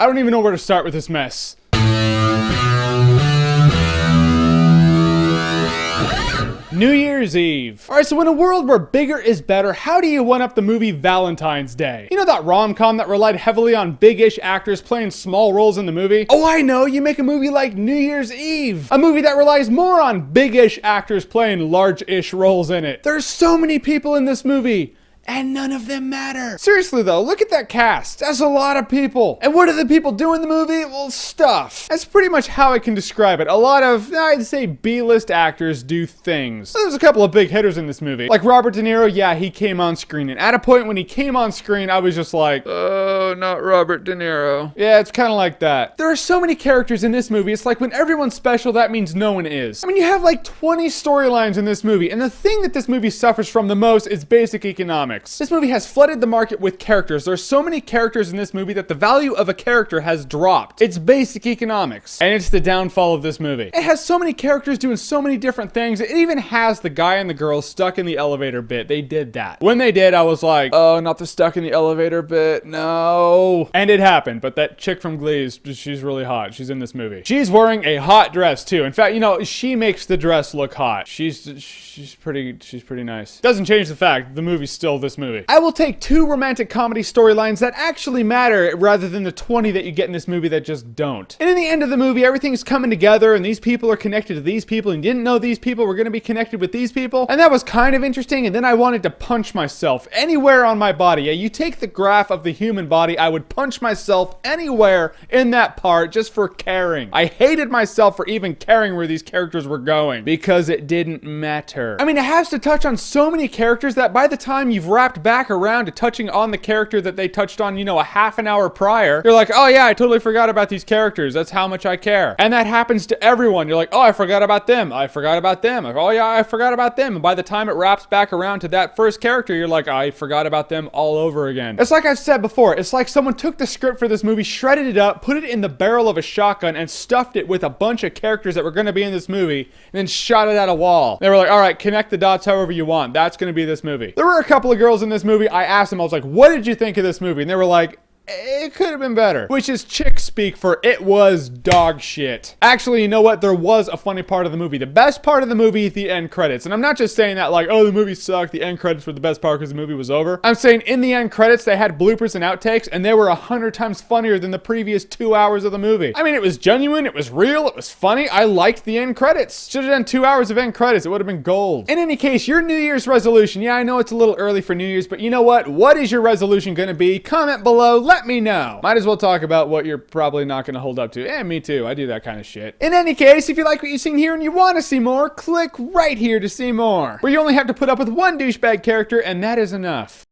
I don't even know where to start with this mess. New Year's Eve. Alright, so in a world where bigger is better, how do you one-up the movie Valentine's Day? You know that rom-com that relied heavily on big-ish actors playing small roles in the movie? Oh, I know, you make a movie like New Year's Eve. A movie that relies more on big-ish actors playing large-ish roles in it. There's so many people in this movie, and none of them matter. Seriously though, look at that cast. That's a lot of people. And what do the people do in the movie? Well, stuff. That's pretty much how I can describe it. A lot of, I'd say, B-list actors do things. There's a couple of big hitters in this movie. Like Robert De Niro, yeah, he came on screen. And at a point when he came on screen, I was just like, oh, not Robert De Niro. Yeah, it's kind of like that. There are so many characters in this movie. It's like when everyone's special, that means no one is. I mean, you have like 20 storylines in this movie. And the thing that this movie suffers from the most is basic economics. This movie has flooded the market with characters. There are so many characters in this movie that the value of a character has dropped. It's basic economics. And it's the downfall of this movie. It has so many characters doing so many different things. It even has the guy and the girl stuck in the elevator bit. They did that. When they did, I was like, oh, not the stuck in the elevator bit. No. And it happened. But that chick from Glee, she's really hot. She's in this movie. She's wearing a hot dress too. In fact, you know, she makes the dress look hot. She's pretty nice. Doesn't change the fact the movie's still this movie. I will take 2 romantic comedy storylines that actually matter rather than the 20 that you get in this movie that just don't. And in the end of the movie, everything's coming together and these people are connected to these people and you didn't know these people were going to be connected with these people. And that was kind of interesting. And then I wanted to punch myself anywhere on my body. Yeah, you take the graph of the human body, I would punch myself anywhere in that part just for caring. I hated myself for even caring where these characters were going because it didn't matter. I mean, it has to touch on so many characters that by the time you've wrapped back around to touching on the character that they touched on, you know, a half an hour prior, you're like, oh yeah, I totally forgot about these characters. That's how much I care. And that happens to everyone. You're like, oh, I forgot about them. I forgot about them. Like, oh yeah, I forgot about them. And by the time it wraps back around to that first character, you're like, I forgot about them all over again. It's like I've said before, it's like someone took the script for this movie, shredded it up, put it in the barrel of a shotgun, and stuffed it with a bunch of characters that were going to be in this movie, and then shot it at a wall. They were like, all right, connect the dots however you want. That's going to be this movie. There were a couple of girls in this movie. I asked them, I was like, what did you think of this movie? And they were like, it could have been better. Which is chick speak for it was dog shit. Actually, you know what? There was a funny part of the movie. The best part of the movie, the end credits. And I'm not just saying that like, oh, the movie sucked. The end credits were the best part because the movie was over. I'm saying in the end credits, they had bloopers and outtakes, and they were 100 times funnier than the previous 2 hours of the movie. I mean, it was genuine. It was real. It was funny. I liked the end credits. Should have done 2 hours of end credits. It would have been gold. In any case, your New Year's resolution. Yeah, I know it's a little early for New Year's, but you know what? What is your resolution going to be? Comment below. Let me know. Might as well talk about what you're probably not going to hold up to. Eh, me too. I do that kind of shit. In any case, if you like what you've seen here and you want to see more, click right here to see more. Where you only have to put up with one douchebag character, and that is enough.